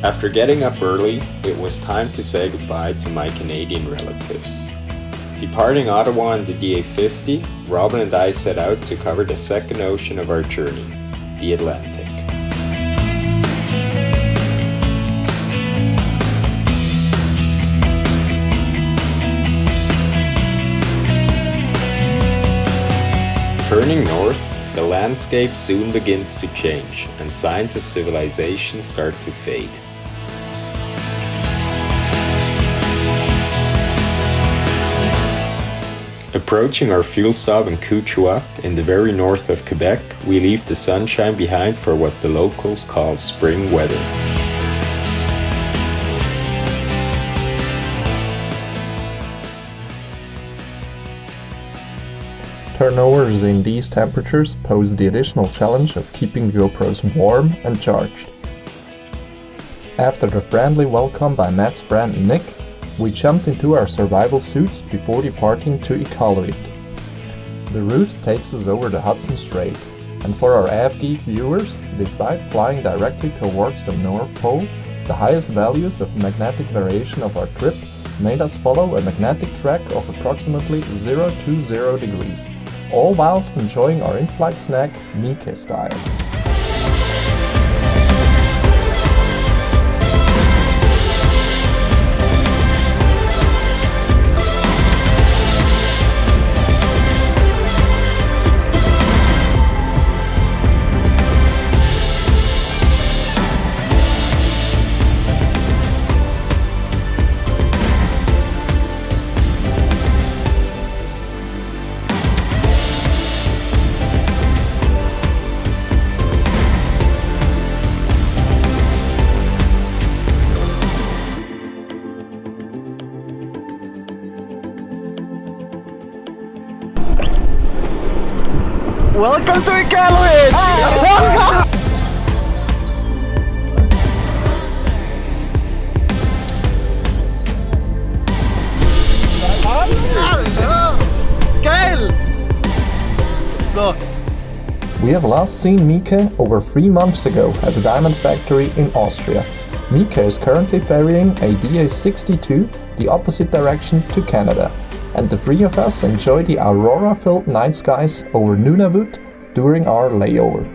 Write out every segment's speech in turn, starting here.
After getting up early, it was time to say goodbye to my Canadian relatives. Departing Ottawa in the DA50, Robin and I set out to cover the second ocean of our journey, the Atlantic. Turning north, the landscape soon begins to change and signs of civilization start to fade. Approaching our fuel stop in Kuujjuaq in the very north of Quebec, we leave the sunshine behind for what the locals call spring weather. Turnovers in these temperatures pose the additional challenge of keeping GoPros warm and charged. After the friendly welcome by Matt's friend Nick, we jumped into our survival suits before departing to Iqaluit. The route takes us over the Hudson Strait, and for our AFGeek viewers, despite flying directly towards the North Pole, the highest values of magnetic variation of our trip made us follow a magnetic track of approximately 020 degrees, all whilst enjoying our in-flight snack Mieke style. Welcome to Iqaluit! Hallo! Geil! So. We have last seen Mieke over 3 months ago at the diamond factory in Austria. Mieke is currently ferrying a DA62 the opposite direction to Canada, and the three of us enjoy the aurora-filled night skies over Nunavut during our layover.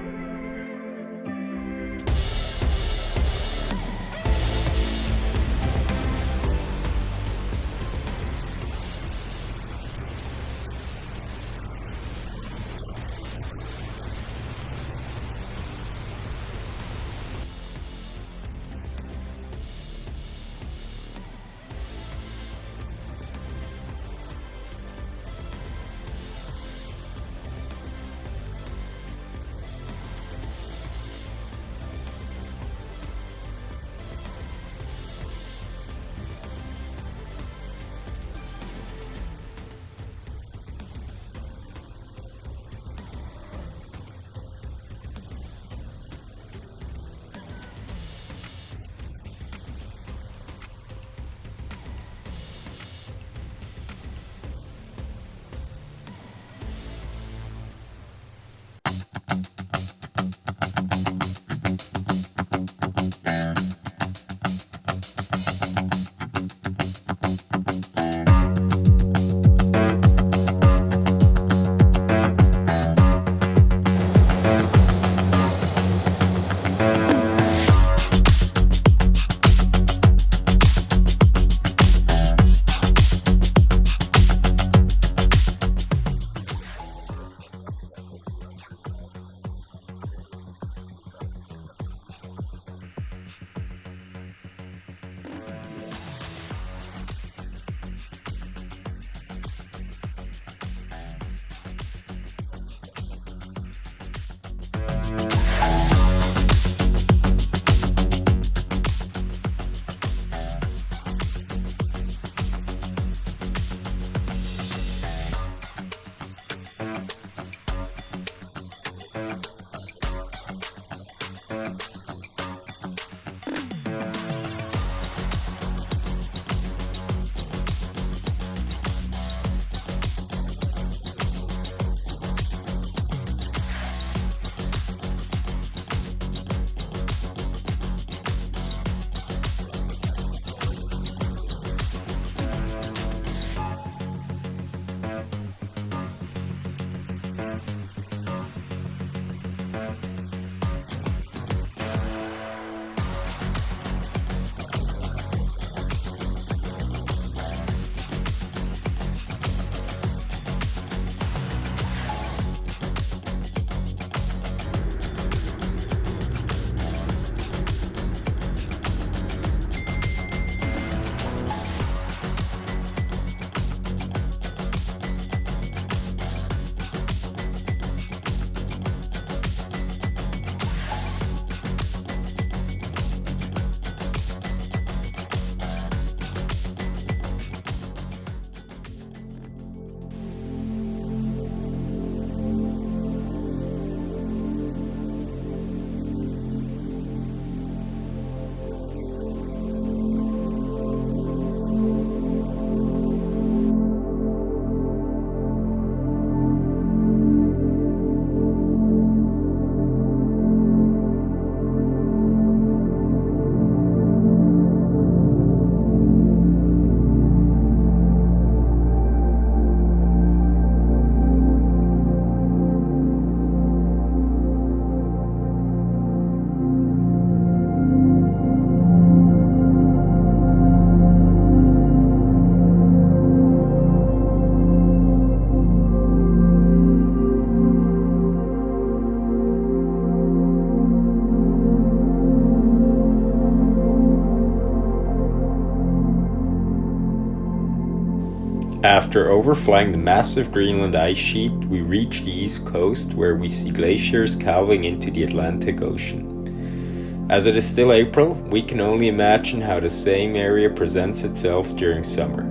After overflying the massive Greenland ice sheet, we reach the east coast where we see glaciers calving into the Atlantic Ocean. As it is still April, we can only imagine how the same area presents itself during summer.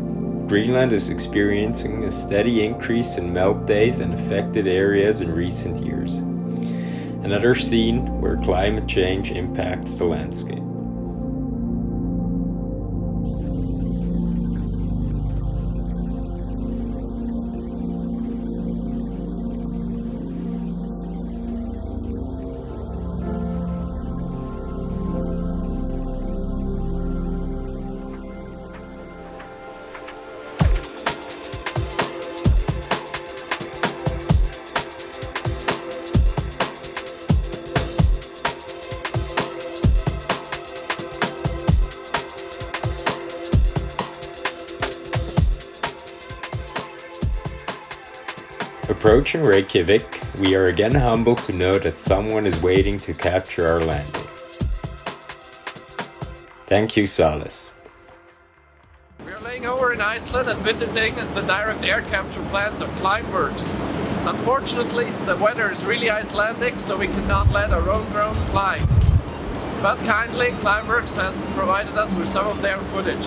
Greenland is experiencing a steady increase in melt days in affected areas in recent years. Another scene where climate change impacts the landscape. Approaching Reykjavik, we are again humbled to know that someone is waiting to capture our landing. Thank you, Salis. We are laying over in Iceland and visiting the direct air capture plant of CleanTech. Unfortunately, the weather is really Icelandic, so we cannot let our own drone fly. But kindly, CleanTech has provided us with some of their footage.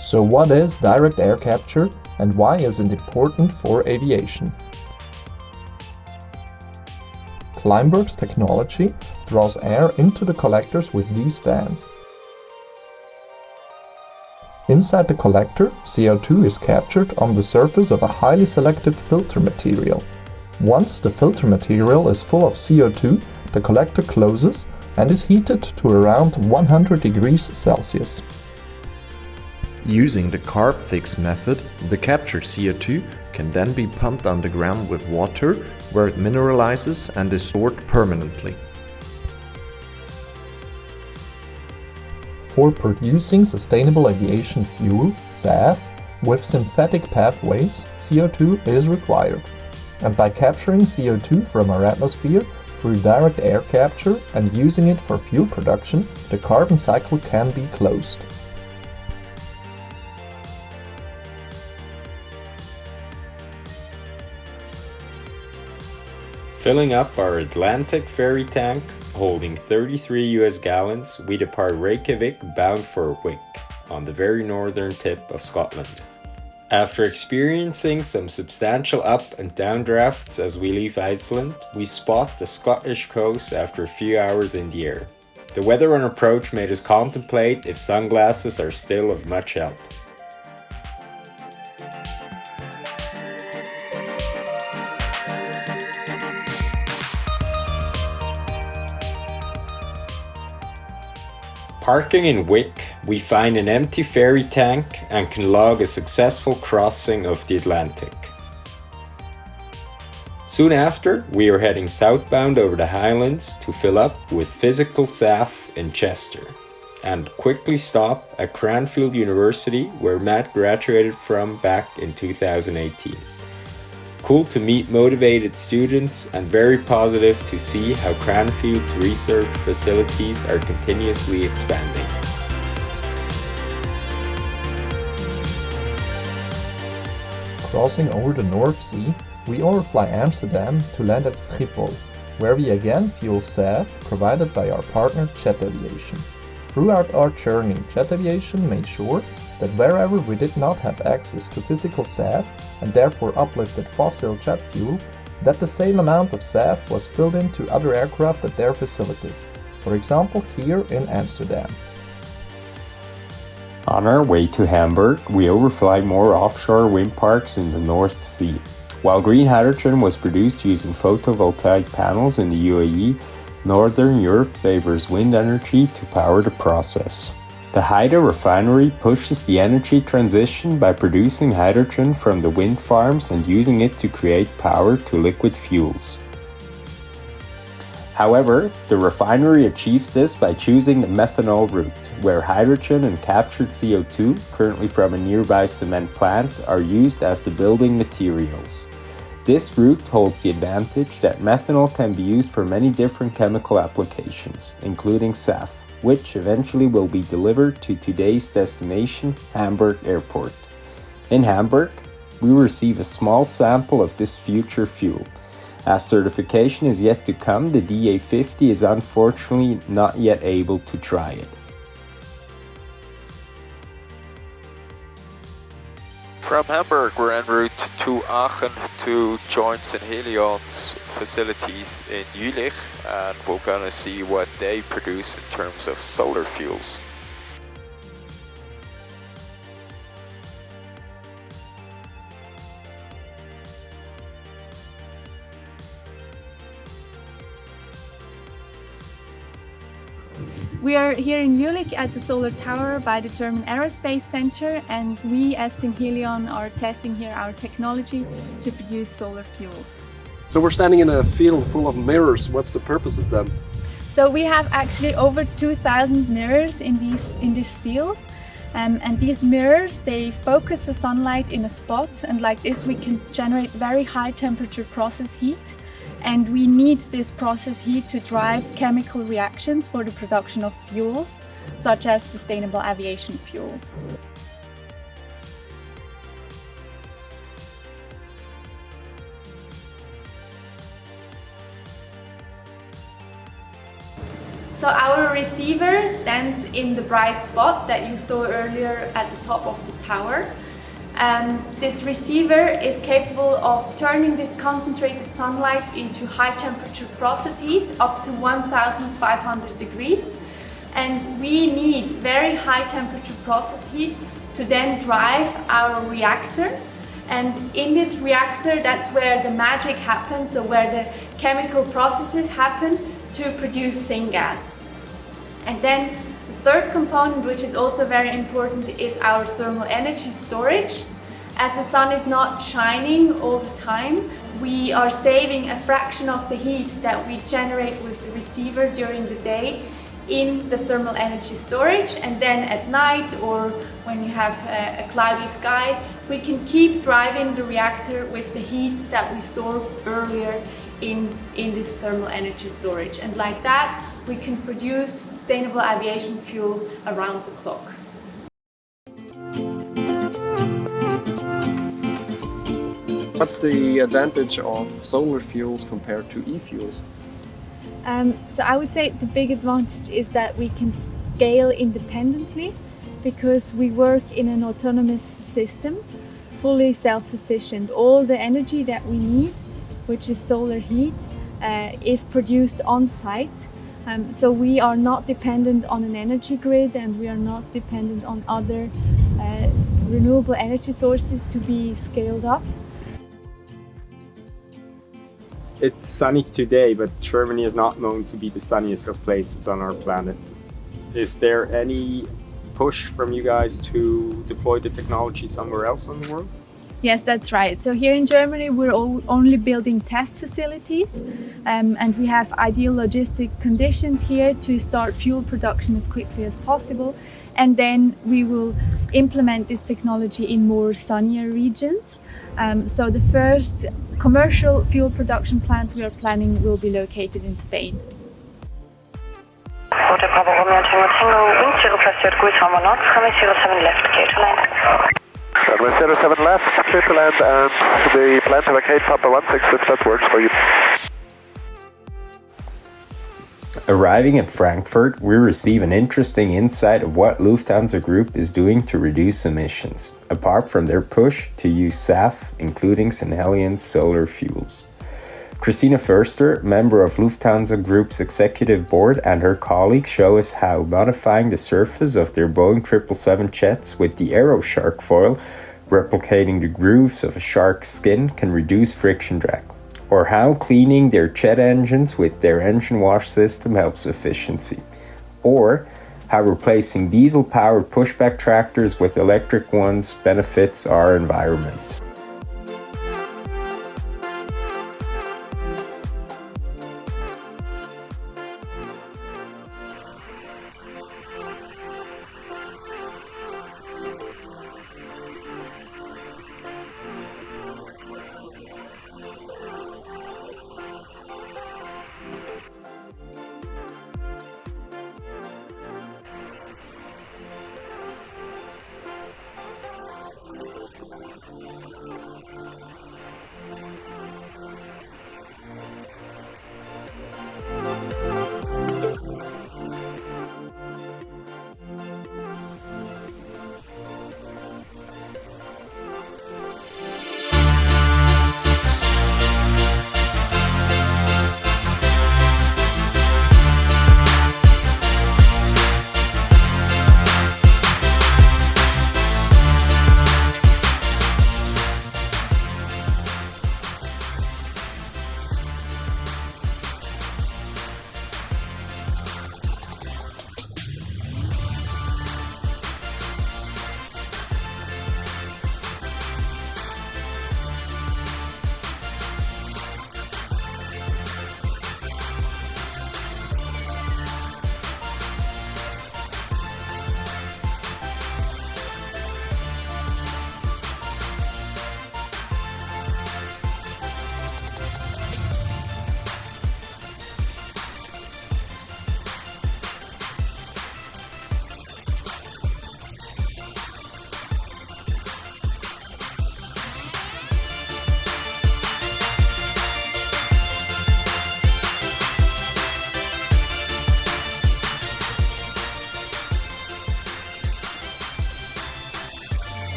So what is direct air capture and why is it important for aviation? CleanTech's technology draws air into the collectors with these fans. Inside the collector, CO2 is captured on the surface of a highly selective filter material. Once the filter material is full of CO2, the collector closes and is heated to around 100 degrees Celsius. Using the carb fix method, the captured CO2 can then be pumped underground with water, where it mineralizes and is stored permanently. For producing sustainable aviation fuel SAF with synthetic pathways, CO2 is required. And by capturing CO2 from our atmosphere through direct air capture and using it for fuel production, the carbon cycle can be closed. Filling up our Atlantic ferry tank, holding 33 US gallons, we depart Reykjavik bound for Wick, on the very northern tip of Scotland. After experiencing some substantial up and down drafts as we leave Iceland, we spot the Scottish coast after a few hours in the air. The weather on approach made us contemplate if sunglasses are still of much help. Parking in Wick, we find an empty ferry tank and can log a successful crossing of the Atlantic. Soon after, we are heading southbound over the Highlands to fill up with physical SAF in Chester, and quickly stop at Cranfield University, where Matt graduated from back in 2018. Cool to meet motivated students and very positive to see how Cranfield's research facilities are continuously expanding. Crossing over the North Sea, we overfly Amsterdam to land at Schiphol, where we again fuel SAF provided by our partner Jet Aviation. Throughout our journey, Jet Aviation made sure that wherever we did not have access to physical SAF and therefore uplifted fossil jet fuel, that the same amount of SAF was filled into other aircraft at their facilities, for example here in Amsterdam. On our way to Hamburg, we overfly more offshore wind parks in the North Sea. While green hydrogen was produced using photovoltaic panels in the UAE, Northern Europe favors wind energy to power the process. The Heide Refinery pushes the energy transition by producing hydrogen from the wind farms and using it to create power to liquid fuels. However, the refinery achieves this by choosing the Methanol-Route, where hydrogen and captured CO2, currently from a nearby cement plant, are used as the building materials. This route holds the advantage that methanol can be used for many different chemical applications, including SAF. which eventually will be delivered to today's destination, Hamburg Airport. In Hamburg, we will receive a small sample of this future fuel. As certification is yet to come, the DA50 is unfortunately not yet able to try it. From Hamburg, we're en route to Aachen to join Synhelion's facilities in Jülich, and we're gonna see what they produce in terms of solar fuels. We are here in Jülich at the solar tower by the German Aerospace Center, and we as Synhelion are testing here our technology to produce solar fuels. So we're standing in a field full of mirrors. What's the purpose of them? So we have actually over 2,000 mirrors in this field, and these mirrors, they focus the sunlight in a spot, and like this we can generate very high temperature process heat. And we need this process heat to drive chemical reactions for the production of fuels, such as sustainable aviation fuels. So our receiver stands in the bright spot that you saw earlier at the top of the tower. This receiver is capable of turning this concentrated sunlight into high temperature process heat up to 1,500 degrees. And we need very high temperature process heat to then drive our reactor. And in this reactor, that's where the magic happens, so where the chemical processes happen to produce syngas. And then the third component, which is also very important, is our thermal energy storage. As the sun is not shining all the time, we are saving a fraction of the heat that we generate with the receiver during the day in the thermal energy storage, and then at night or when you have a cloudy sky, we can keep driving the reactor with the heat that we stored earlier in this thermal energy storage. And like that, we can produce sustainable aviation fuel around the clock. What's the advantage of solar fuels compared to e-fuels? So I would say the big advantage is that we can scale independently because we work in an autonomous system, fully self-sufficient. All the energy that we need, which is solar heat, is produced on site. So we are not dependent on an energy grid, and we are not dependent on other renewable energy sources to be scaled up. It's sunny today, but Germany is not known to be the sunniest of places on our planet. Is there any push from you guys to deploy the technology somewhere else in the world? Yes, that's right. So here in Germany, we're only building test facilities, and we have ideal logistic conditions here to start fuel production as quickly as possible. And then we will implement this technology in more sunnier regions. So the first commercial fuel production plant we are planning will be located in Spain. Hotel Bravo Romeo Tango Tango, wind 0 plus 0 degrees, Harbour North, runway 07 left, clear to land. Runway 07 left, clear to land, and the plant to vacate Papa 16 if that works for you. Arriving at Frankfurt, we receive an interesting insight of what Lufthansa Group is doing to reduce emissions, apart from their push to use SAF, including Synhelion's solar fuels. Christina Förster, member of Lufthansa Group's executive board, and her colleagues show us how modifying the surface of their Boeing 777 jets with the AeroShark foil, replicating the grooves of a shark's skin, can reduce friction drag, or how cleaning their jet engines with their engine wash system helps efficiency, or how replacing diesel-powered pushback tractors with electric ones benefits our environment.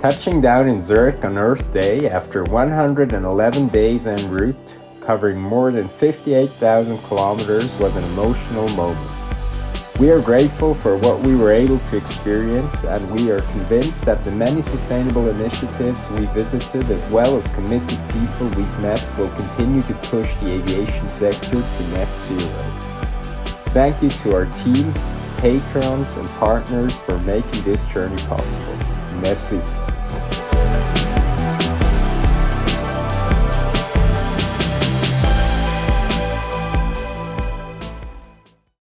Touching down in Zurich on Earth Day after 111 days en route, covering more than 58,000 kilometers was an emotional moment. We are grateful for what we were able to experience, and we are convinced that the many sustainable initiatives we visited as well as committed people we've met will continue to push the aviation sector to net zero. Thank you to our team, patrons and partners for making this journey possible. Merci.